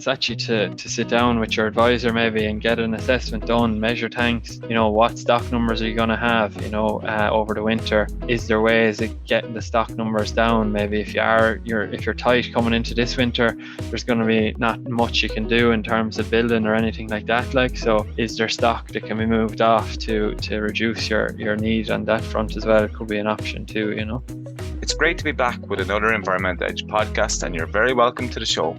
chance actually to sit down with your advisor maybe and get an assessment done, measure tanks, what stock numbers are you going to have, over the winter. Is there ways of getting the stock numbers down? Maybe if you're tight coming into this winter, there's going to be not much you can do in terms of building or anything like that. So is there stock that can be moved off to reduce your need on that front as well? It could be an option too, It's great to be back with another Environment Edge podcast, and you're very welcome to the show.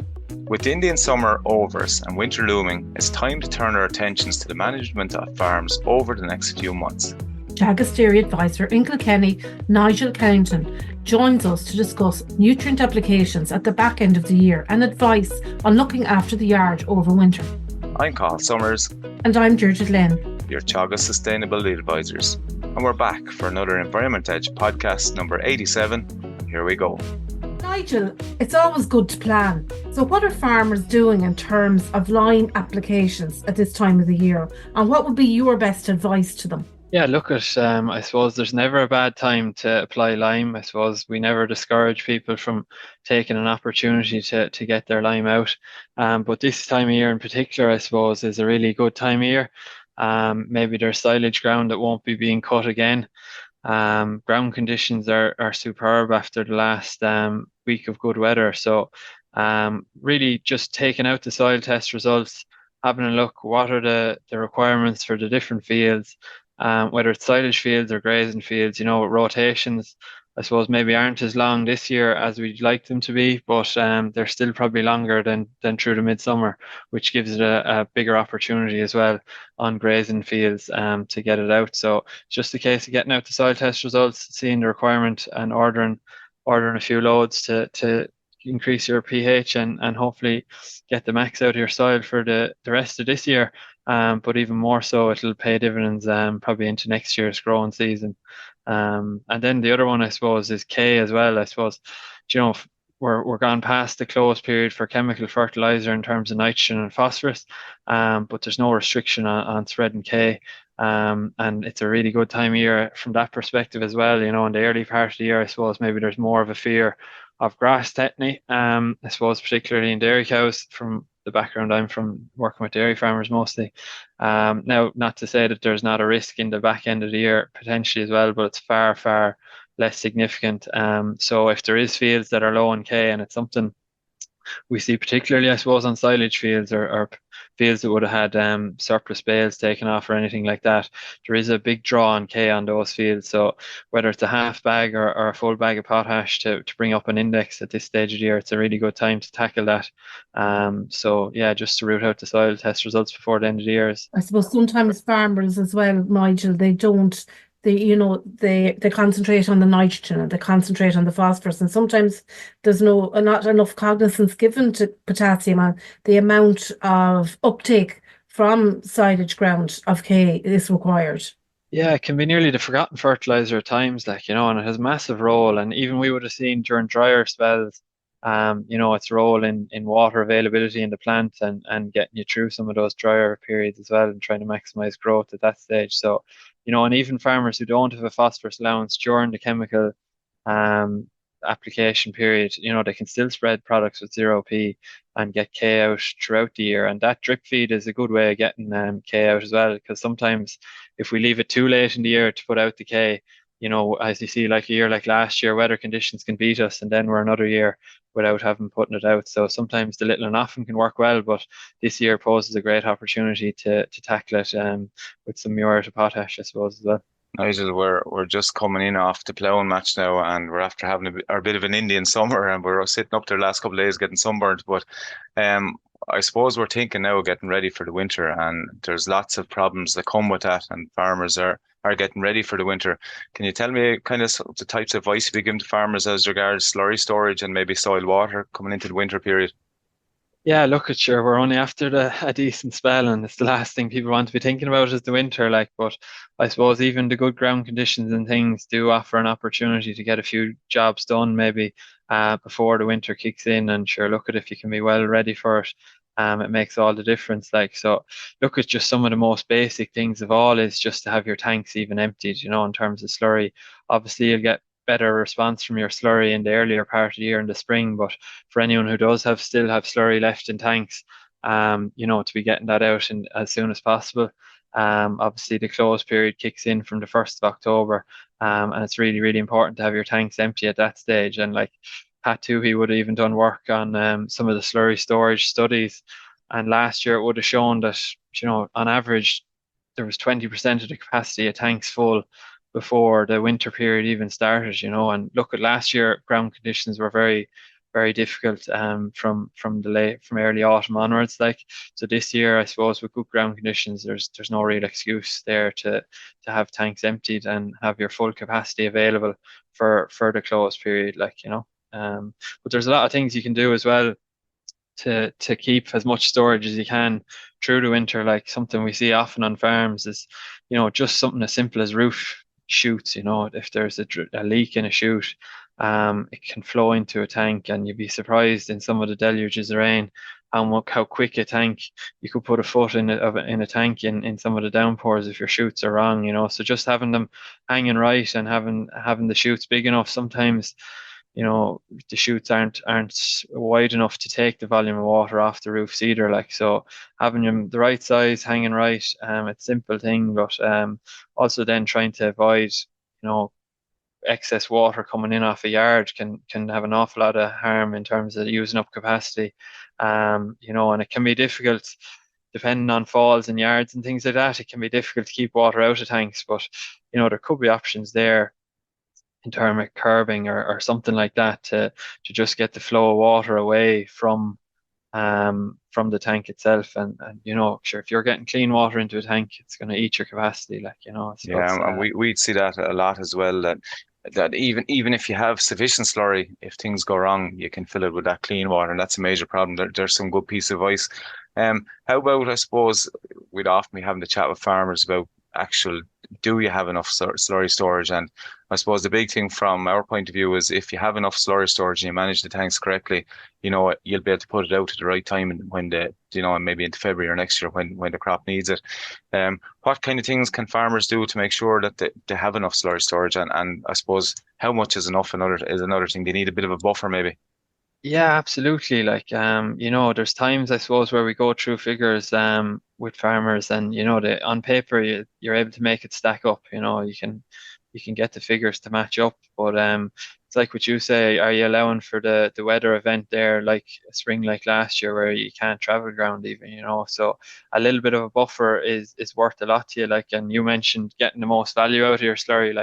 With the Indian summer over and winter looming, it's time to turn our attentions to the management of farms over the next few months. Teagasc Dairy Advisor in Kilkenny, Nigel Kennington, joins us to discuss nutrient applications at the back end of the year and advice on looking after the yard over winter. I'm Carl Summers. And I'm Deirdre Lynn, your Teagasc Sustainability Advisors. And we're back for another Environment Edge podcast number 87. Here we go. Nigel, it's always good to plan. So what are farmers doing in terms of lime applications at this time of the year? And what would be your best advice to them? Yeah, look at, I suppose there's never a bad time to apply lime. I suppose we never discourage people from taking an opportunity to get their lime out. But this time of year in particular, I suppose, is a really good time of year. Maybe there's silage ground that won't be being cut again. Ground conditions are superb after the last week of good weather. So really just taking out the soil test results, having a look, what are the requirements for the different fields, whether it's silage fields or grazing fields. Rotations, I suppose, maybe aren't as long this year as we'd like them to be, but they're still probably longer than through the midsummer, which gives it a bigger opportunity as well on grazing fields to get it out. So it's just a case of getting out the soil test results, seeing the requirement, and ordering a few loads to increase your pH and hopefully get the max out of your soil for the rest of this year. But even more so, it'll pay dividends probably into next year's growing season. And then the other one, I suppose, is K as well. I suppose, we're gone past the close period for chemical fertilizer in terms of nitrogen and phosphorus, but there's no restriction on spreading K. And it's a really good time of year from that perspective as well. In the early part of the year, I suppose maybe there's more of a fear of grass tetany, I suppose, particularly in dairy cows. From the background I'm from, working with dairy farmers mostly. Now, not to say that there's not a risk in the back end of the year potentially as well, but it's far, far less significant. So if there is fields that are low in K, and it's something we see particularly, I suppose, on silage fields or fields that would have had surplus bales taken off or anything like that, there is a big draw on K on those fields. So whether it's a half bag or a full bag of potash to bring up an index at this stage of the year, it's a really good time to tackle that. So yeah, just to root out the soil test results before the end of the year. I suppose sometimes farmers as well, Nigel, they concentrate on the nitrogen and they concentrate on the phosphorus, and sometimes there's not enough cognizance given to potassium and the amount of uptake from silage ground of K is required. Yeah, it can be nearly the forgotten fertilizer at times, and it has a massive role. And even we would have seen during drier spells, its role in water availability in the plant and getting you through some of those drier periods as well, and trying to maximize growth at that stage. So, and even farmers who don't have a phosphorus allowance during the chemical application period, they can still spread products with 0P and get K out throughout the year. And that drip feed is a good way of getting K out as well, because sometimes if we leave it too late in the year to put out the K, as you see, like a year like last year, weather conditions can beat us, and then we're another year without having putting it out. So sometimes the little and often can work well, but this year poses a great opportunity to tackle it with some muriate of potash, I suppose, as well. Nigel, we're just coming in off the ploughing match now, and we're after having a bit of an Indian summer, and we're sitting up there the last couple of days getting sunburnt. But I suppose we're thinking now of getting ready for the winter, and there's lots of problems that come with that, and farmers are getting ready for the winter. Can you tell me kind of the types of advice you be giving to farmers as regards slurry storage and maybe soil water coming into the winter period? Yeah, look, at sure, we're only after a decent spell, and it's the last thing people want to be thinking about is the winter. But I suppose even the good ground conditions and things do offer an opportunity to get a few jobs done maybe before the winter kicks in. And sure, look at if you can be well ready for it. It makes all the difference. So look at just some of the most basic things of all is just to have your tanks even emptied, in terms of slurry. Obviously you'll get better response from your slurry in the earlier part of the year in the spring. But for anyone who does still have slurry left in tanks, to be getting that out as soon as possible. Obviously the close period kicks in from the 1st of October, and it's really, really important to have your tanks empty at that stage. And like Pat too, he would have even done work on some of the slurry storage studies. And last year it would have shown that, on average, there was 20% of the capacity of tanks full before the winter period even started, and look at last year, ground conditions were very, very difficult from early autumn onwards. Like, so this year, I suppose with good ground conditions, there's no real excuse there to have tanks emptied and have your full capacity available for the close period, but there's a lot of things you can do as well to keep as much storage as you can through the winter. Like something we see often on farms is, just something as simple as roof shoots. If there's a leak in a chute, it can flow into a tank, and you'd be surprised in some of the deluges of rain how quick a tank you could put a foot in a tank in some of the downpours if your chutes are wrong. So just having them hanging right and having the chutes big enough sometimes. The chutes aren't wide enough to take the volume of water off the roofs either. Like, so having them the right size, hanging right, it's a simple thing, but also then trying to avoid, excess water coming in off a yard can have an awful lot of harm in terms of using up capacity. And it can be difficult depending on falls in yards and things like that. It can be difficult to keep water out of tanks, but there could be options there in terms of curbing or something like that to just get the flow of water away from the tank itself. And sure, if you're getting clean water into a tank, it's going to eat your capacity, so Yeah, and we'd see that a lot as well, that even if you have sufficient slurry, if things go wrong, you can fill it with that clean water, and that's a major problem. There's some good piece of advice. How about, I suppose, we'd often be having to chat with farmers about do you have enough slurry storage? And I suppose the big thing from our point of view is if you have enough slurry storage and you manage the tanks correctly, you'll be able to put it out at the right time, and when maybe into February or next year when the crop needs it. What kind of things can farmers do to make sure that they have enough slurry storage? And I suppose how much is enough is another thing. They need a bit of a buffer maybe. Yeah, absolutely. There's times I suppose where we go through figures with farmers, and on paper you're able to make it stack up. You can get the figures to match up, but it's like what you say. Are you allowing for the weather event there, like a spring like last year, where you can't travel ground even? So a little bit of a buffer is worth a lot to you. And you mentioned getting the most value out of your slurry.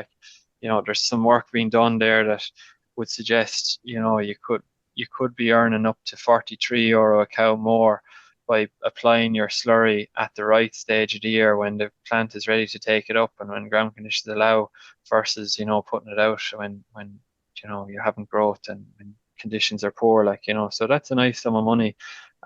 There's some work being done there that would suggest you could be earning up to 43 euro a cow more by applying your slurry at the right stage of the year when the plant is ready to take it up and when ground conditions allow, versus putting it out when you're having growth and when conditions are poor. So that's a nice sum of money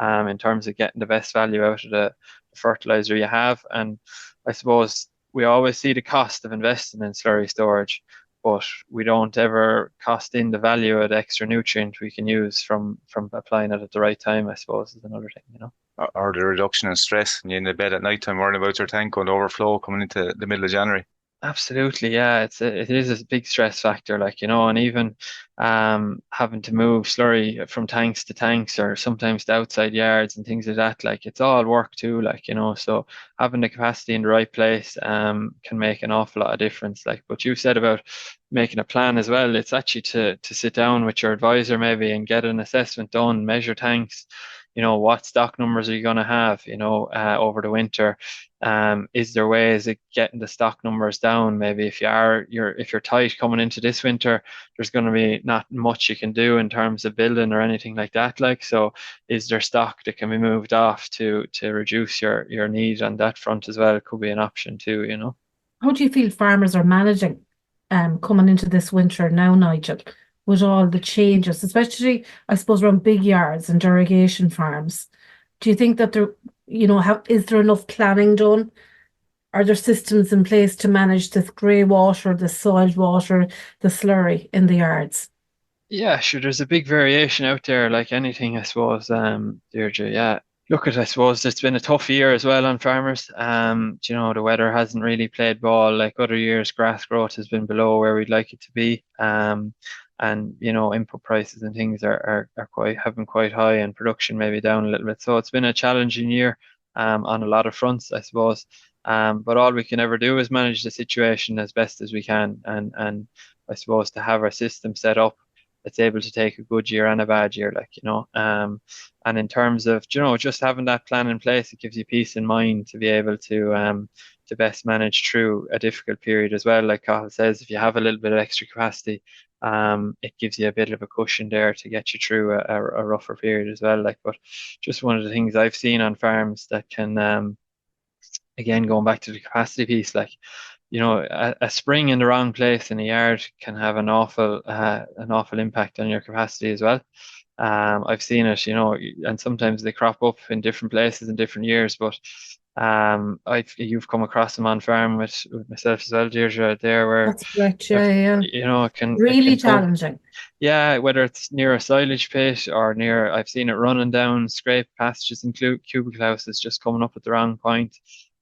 in terms of getting the best value out of the fertilizer you have. And I suppose we always see the cost of investing in slurry storage, but we don't ever cost in the value of the extra nutrient we can use from applying it at the right time, I suppose, is another thing. Or the reduction in stress, and you're in the bed at night time worrying about your tank going to overflow coming into the middle of January. Absolutely, yeah. It is a big stress factor, and even having to move slurry from tanks to tanks or sometimes to outside yards and things like that. It's all work too, so having the capacity in the right place can make an awful lot of difference. But you said about making a plan as well. It's actually to sit down with your advisor maybe and get an assessment done, measure tanks. What stock numbers are you going to have, over the winter? Is there ways of getting the stock numbers down? Maybe if you're tight coming into this winter, there's going to be not much you can do in terms of building or anything like that. So is there stock that can be moved off to reduce your need on that front as well? It could be an option too. How do you feel farmers are managing coming into this winter now, Nigel, with all the changes, especially, I suppose, around big yards and irrigation farms? Do you think that is there enough planning done? Are there systems in place to manage this grey water, the soiled water, the slurry in the yards? Yeah, sure. There's a big variation out there, like anything, I suppose, Deirdre. Yeah. Look, I suppose it's been a tough year as well on farmers. The weather hasn't really played ball like other years. Grass growth has been below where we'd like it to be. And input prices and things are quite have been quite high, and production maybe down a little bit. So it's been a challenging year on a lot of fronts, I suppose. But all we can ever do is manage the situation as best as we can, and I suppose to have our system set up that's able to take a good year and a bad year, and in terms of, just having that plan in place, it gives you peace in mind to be able to best manage through a difficult period as well. Like Cathal says, if you have a little bit of extra capacity, it gives you a bit of a cushion there to get you through a rougher period as well. But just one of the things I've seen on farms that can, again, going back to the capacity piece, a spring in the wrong place in a yard can have an awful impact on your capacity as well. I've seen it, and sometimes they crop up in different places in different years, but you've come across them on farm with myself as well, Deirdre, there where That's correct. Yeah, yeah. it can Really come. challenging. Yeah, whether it's near a silage pit or I've seen it running down scraped passages and cubicle houses just coming up at the wrong point.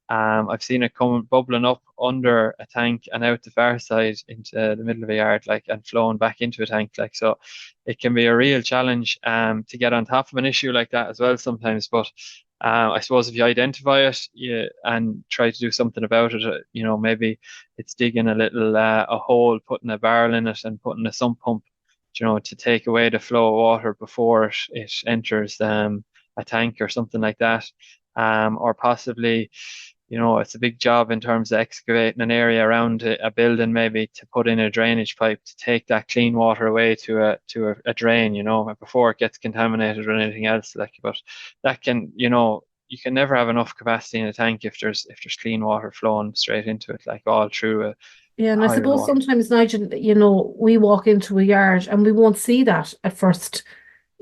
I've seen it coming bubbling up under a tank and out the far side into the middle of a yard, and flowing back into a tank, so it can be a real challenge to get on top of an issue like that as well sometimes. But I suppose if you identify it, and try to do something about it, maybe it's digging a hole, putting a barrel in it, and putting a sump pump, to take away the flow of water before it enters a tank or something like that, or possibly. It's a big job in terms of excavating an area around a building, maybe to put in a drainage pipe to take that clean water away to a drain, before it gets contaminated or anything else. But that can, you can never have enough capacity in a tank if there's clean water flowing straight into it, all through Yeah, a and I high suppose water. sometimes, Nigel, we walk into a yard and we won't see that at first.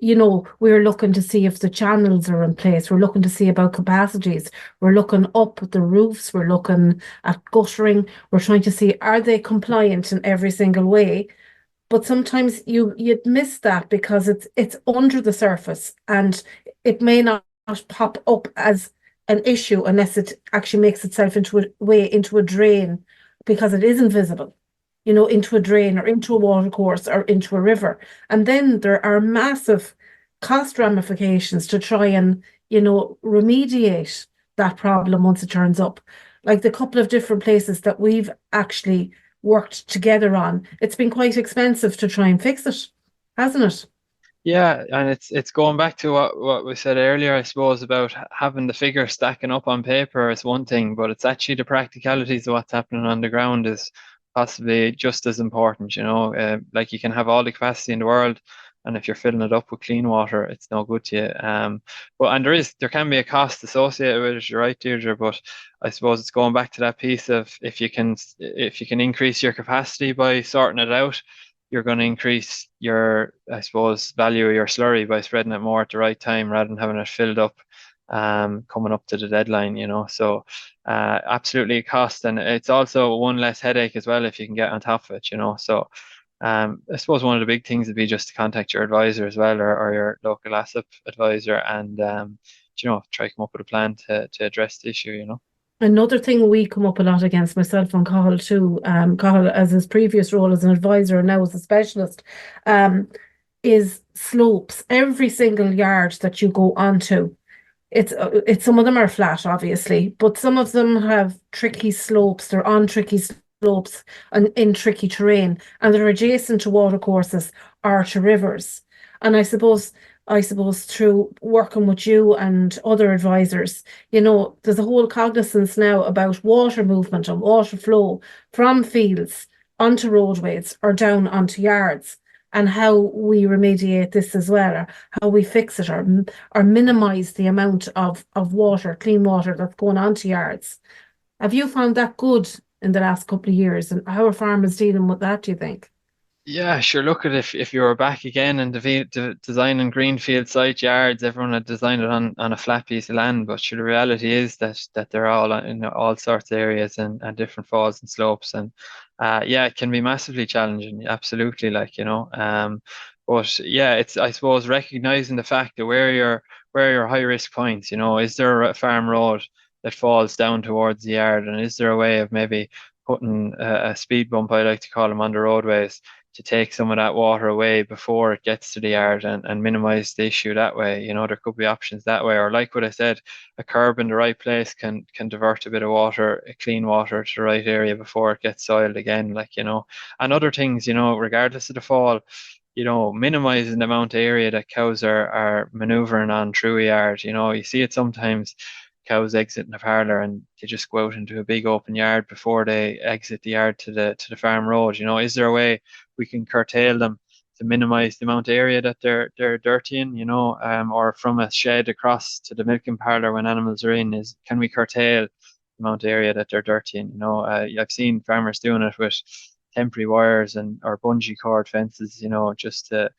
We're looking to see if the channels are in place. We're looking to see about capacities. We're looking up at the roofs. We're looking at guttering. We're trying to see, are they compliant in every single way? But sometimes you'd miss that because it's under the surface, and it may not pop up as an issue unless it actually makes itself into a drain, because it isn't visible, into a drain or into a water course or into a river. And then there are massive cost ramifications to try and, remediate that problem once it turns up. Like the couple of different places that we've actually worked together on, it's been quite expensive to try and fix it, hasn't it? Yeah, and it's going back to what we said earlier, I suppose, about having the figure stacking up on paper is one thing, but it's actually the practicalities of what's happening on the ground is possibly just as important. You can have all the capacity in the world, and if you're filling it up with clean water, it's no good to you. And there can be a cost associated with it. You're right, Deirdre, but I suppose it's going back to that piece of if you can increase your capacity by sorting it out, you're going to increase your, I suppose, value of your slurry by spreading it more at the right time rather than having it filled up coming up to the deadline, So absolutely a cost. And it's also one less headache as well if you can get on top of it, So I suppose one of the big things would be just to contact your advisor as well, or your local ASSEP advisor, and try to come up with a plan to address the issue. Another thing we come up a lot against, myself and Cathal too, Cathal as his previous role as an advisor and now as a specialist, is slopes. Every single yard that you go onto, it's some of them are flat, obviously, but some of them have tricky slopes. They're on tricky slopes and in tricky terrain, and they're adjacent to water courses or to rivers. And I suppose through working with you and other advisors, there's a whole cognizance now about water movement and water flow from fields onto roadways or down onto yards, and how we remediate this as well, or how we fix it, or minimise the amount of water, clean water, that's going onto yards. Have you found that good in the last couple of years? And how are farmers dealing with that, do you think? Yeah, sure. Look at if you were back again and designing greenfield site yards, everyone had designed it on a flat piece of land. But sure, the reality is that they're all in all sorts of areas and different falls and slopes, and yeah, it can be massively challenging. Absolutely, But yeah, it's, I suppose, recognizing the fact that where your high risk points, is there a farm road that falls down towards the yard, and is there a way of maybe putting a speed bump, I like to call them, on the roadways to take some of that water away before it gets to the yard, and minimize the issue that way. There could be options that way, or like what I said, a curb in the right place can divert a bit of water, clean water, to the right area before it gets soiled again. And other things, regardless of the fall, minimizing the amount of area that cows are maneuvering on through a yard. You see it sometimes, cows exiting the parlour and they just go out into a big open yard before they exit the yard to the farm road. Is there a way we can curtail them to minimize the amount of area that they're dirtying, or from a shed across to the milking parlour when animals are in, can we curtail the amount of area that they're dirtying? I've seen farmers doing it with temporary wires and or bungee cord fences, just to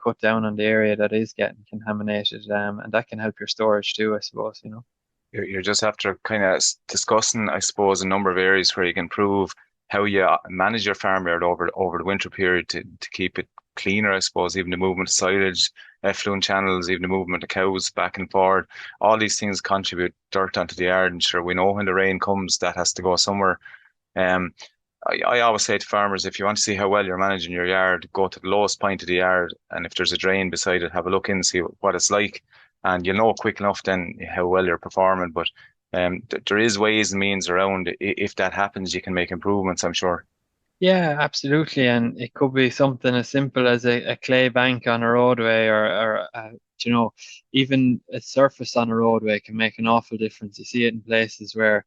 cut down on the area that is getting contaminated, and that can help your storage too, I suppose. You're just after kind of discussing, I suppose, a number of areas where you can improve how you manage your farmyard over the winter period to keep it cleaner, I suppose, even the movement of silage, effluent channels, even the movement of cows back and forward. All these things contribute dirt onto the yard, and sure, we know when the rain comes, that has to go somewhere. Um, I always say to farmers, if you want to see how well you're managing your yard, go to the lowest point of the yard, and if there's a drain beside it, have a look in and see what it's like, and you'll know quick enough then how well you're performing. But there is ways and means around. If that happens, you can make improvements, I'm sure. Yeah, absolutely. And it could be something as simple as a clay bank on a roadway, or you know, even a surface on a roadway can make an awful difference. You see it in places where,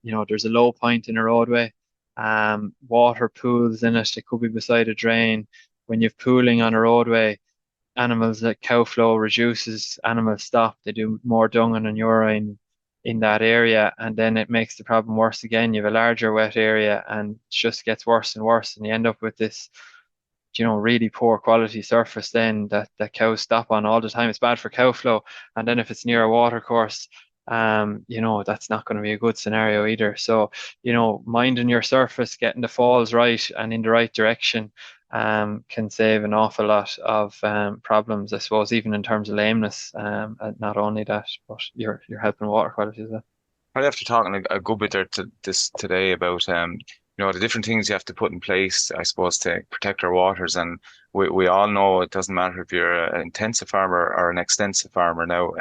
there's a low point in a roadway, water pools in it. It could be beside a drain. When you've pooling on a roadway, animals, like cow flow reduces, animals stop, they do more dung and urine in that area, and then it makes the problem worse again. You have a larger wet area and it just gets worse and worse, and you end up with this, really poor quality surface then that cows stop on all the time. It's bad for cow flow. And then if it's near a water course, that's not going to be a good scenario either. So, minding your surface, getting the falls right and in the right direction, can save an awful lot of problems, I suppose, even in terms of lameness. And not only that, but you're helping water quality as well. Probably after talking a good bit there today about the different things you have to put in place, I suppose, to protect our waters. And we all know it doesn't matter if you're an intensive farmer or an extensive farmer now.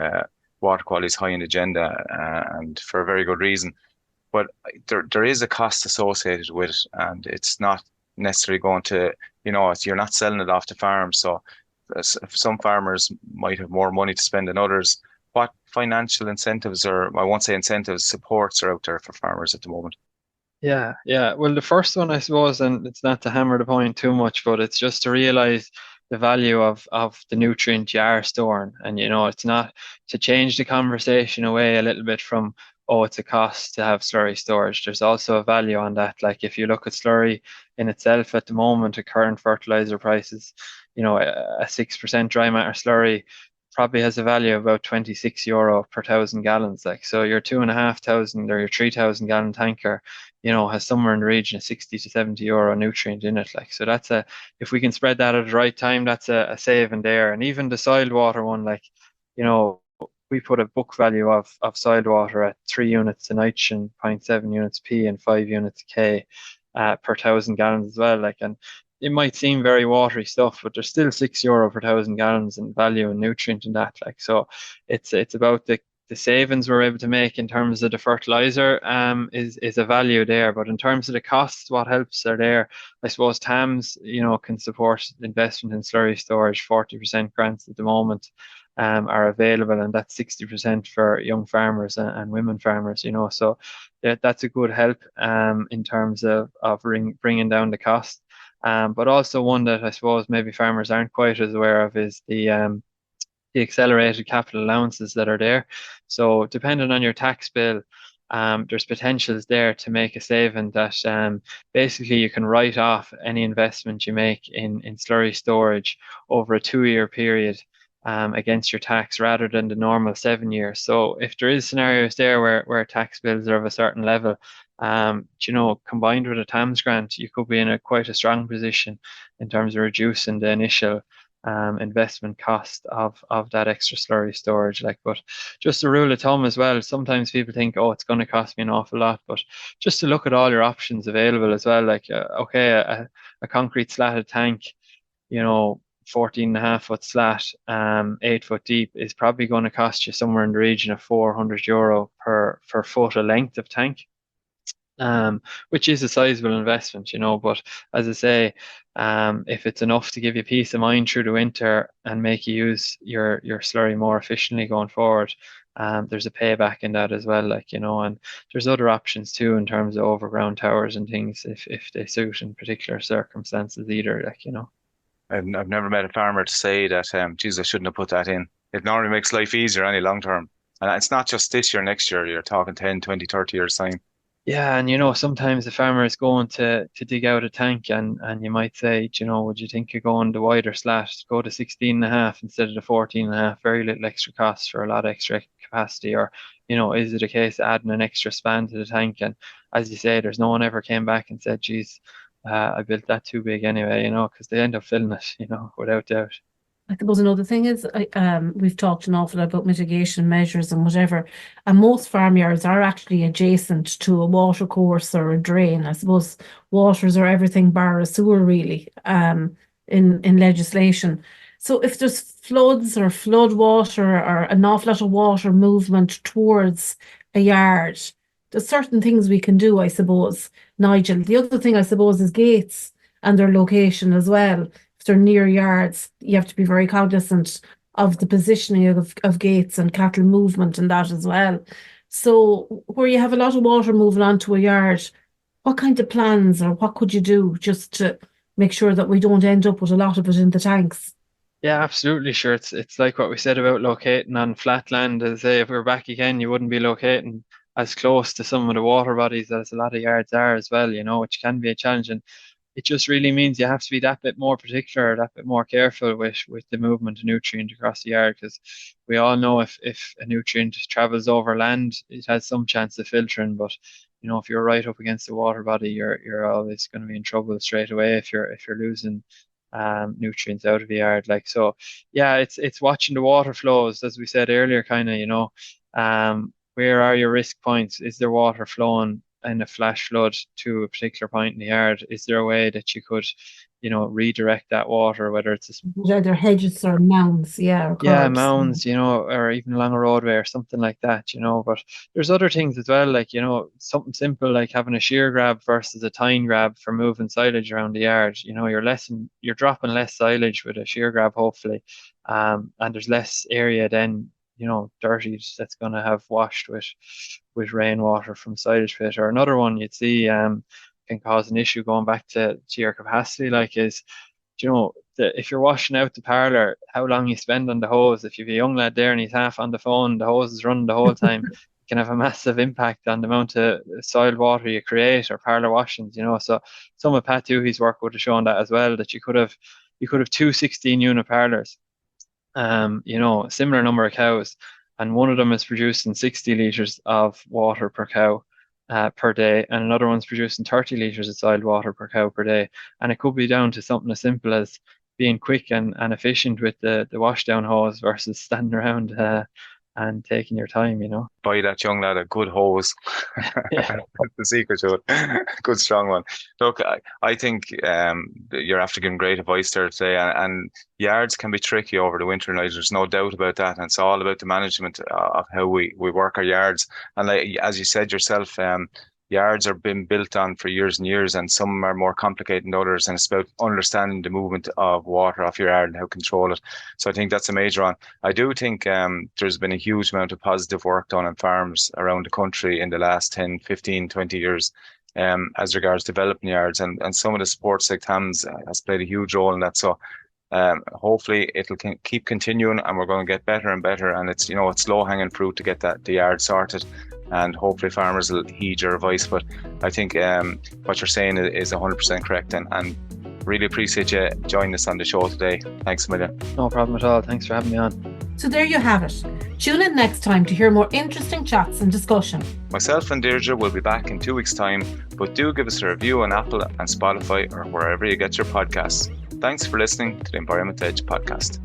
Water quality is high in the agenda, and for a very good reason. But there is a cost associated with it, and it's not necessarily going to, you're not selling it off the farm. So some farmers might have more money to spend than others. What financial incentives, or I won't say incentives, supports are out there for farmers at the moment? Yeah, yeah. Well, the first one, I suppose, and it's not to hammer the point too much, but it's just to realize the value of the nutrient you are storing. And, it's not to change the conversation away a little bit from, oh, it's a cost to have slurry storage. There's also a value on that. Like if you look at slurry in itself at the moment, at current fertilizer prices, a 6% dry matter slurry probably has a value of about €26 per 1,000 gallons. Like, so your 2,500 or your 3,000 gallon tanker, has somewhere in the region of 60 to €70 nutrient in it. Like, so if we can spread that at the right time, that's a saving there. And even the soiled water one, like, we put a book value of soiled water at 3 units of nitrogen, zero point 0.7 units P, and 5 units K per 1,000 gallons as well. Like, and it might seem very watery stuff, but there's still €6 per 1,000 gallons in value and nutrient in that. Like, so it's about the savings we're able to make in terms of the fertilizer, is a value there. But in terms of the costs, what helps are there. I suppose TAMS, can support investment in slurry storage. 40% grants at the moment are available, and that's 60% for young farmers and women farmers. So that's a good help in terms of bringing down the cost. But also one that I suppose maybe farmers aren't quite as aware of is the accelerated capital allowances that are there. So depending on your tax bill, there's potentials there to make a saving that basically you can write off any investment you make in slurry storage over a 2-year period. against your tax rather than the normal 7 years. So if there is scenarios there where tax bills are of a certain level, combined with a TAMS grant, you could be in quite a strong position in terms of reducing the initial investment cost of that extra slurry storage. But just a rule of thumb as well, sometimes people think, oh, it's going to cost me an awful lot, but just to look at all your options available as well. A concrete slatted tank, 14.5 foot slat, 8 foot deep, is probably going to cost you somewhere in the region of €400 per foot of length of tank. Which is a sizable investment, but as I say, if it's enough to give you peace of mind through the winter and make you use your slurry more efficiently going forward, there's a payback in that as well, and there's other options too in terms of overground towers and things if they suit in particular circumstances either, I've never met a farmer to say that, geez, I shouldn't have put that in. It normally makes life easier any long term. And it's not just this year, next year, you're talking 10, 20, 30 years time. Yeah, and sometimes the farmer is going to dig out a tank and you might say, would you think of going the wider slat, go to 16.5 instead of the 14.5, very little extra cost for a lot of extra capacity, or, is it a case of adding an extra span to the tank? And as you say, there's no one ever came back and said, geez, I built that too big anyway, because they end up filling it, without doubt. I suppose another thing is, we've talked an awful lot about mitigation measures and whatever, and most farmyards are actually adjacent to a water course or a drain. I suppose waters are everything bar a sewer, really, in legislation. So if there's floods or flood water or an awful lot of water movement towards a yard, there's certain things we can do, I suppose, Nigel. The other thing, I suppose, is gates and their location as well. If they're near yards, you have to be very cognizant of the positioning of gates and cattle movement and that as well. So where you have a lot of water moving onto a yard, what kind of plans or what could you do just to make sure that we don't end up with a lot of it in the tanks? Yeah, absolutely. Sure. It's like what we said about locating on flat land. As I say, if we were back again, you wouldn't be locating as close to some of the water bodies as a lot of yards are as well, which can be a challenge. And it just really means you have to be that bit more particular, that bit more careful with the movement of nutrient across the yard, because we all know if a nutrient travels over land, it has some chance of filtering. But if you're right up against the water body, you're always going to be in trouble straight away if you're losing nutrients out of the yard. So, yeah, it's watching the water flows, as we said earlier, kind of, where are your risk points? Is there water flowing in a flash flood to a particular point in the yard? Is there a way that you could, redirect that water, whether it's either hedges or mounds, or curbs. mounds, or even along a roadway or something like that, But there's other things as well, something simple like having a shear grab versus a tine grab for moving silage around the yard. You're dropping less silage with a shear grab, hopefully, and there's less area then, dirty that's going to have washed with rainwater from silage pit. Or another one you'd see can cause an issue going back to your capacity, is, if you're washing out the parlour, how long you spend on the hose. If you've a young lad there and he's half on the phone, the hose is running the whole time, it can have a massive impact on the amount of soiled water you create, or parlour washings, So some of Pat Doohy's work would have shown that as well, that you could have two 16-unit parlours, similar number of cows, and one of them is producing 60 litres of water per cow per day, and another one's producing 30 litres of soiled water per cow per day. And it could be down to something as simple as being quick and efficient with the washdown hose versus standing around and taking your time, Buy that young lad a good hose. Yeah. The secret to it. Good strong one. Look, I think you're after giving great advice there today, and yards can be tricky over the winter night. There's no doubt about that, and it's all about the management of how we work our yards. And as you said yourself, yards are being built on for years and years, and some are more complicated than others, and it's about understanding the movement of water off your yard and how to control it. So I think that's a major one. I do think there's been a huge amount of positive work done on farms around the country in the last 10, 15, 20 years as regards developing yards, and some of the sports like TAMS has played a huge role in that. So hopefully it'll keep continuing, and we're going to get better and better, and it's low hanging fruit to get the yard sorted, and hopefully farmers will heed your advice. But I think what you're saying is 100% correct, and Really appreciate you joining us on the show today. Thanks a million. No problem at all. Thanks for having me on. So there you have it. Tune in next time to hear more interesting chats and discussion. Myself and Deirdre will be back in 2 weeks' time, but do give us a review on Apple and Spotify or wherever you get your podcasts. Thanks for listening to the Environment Edge podcast.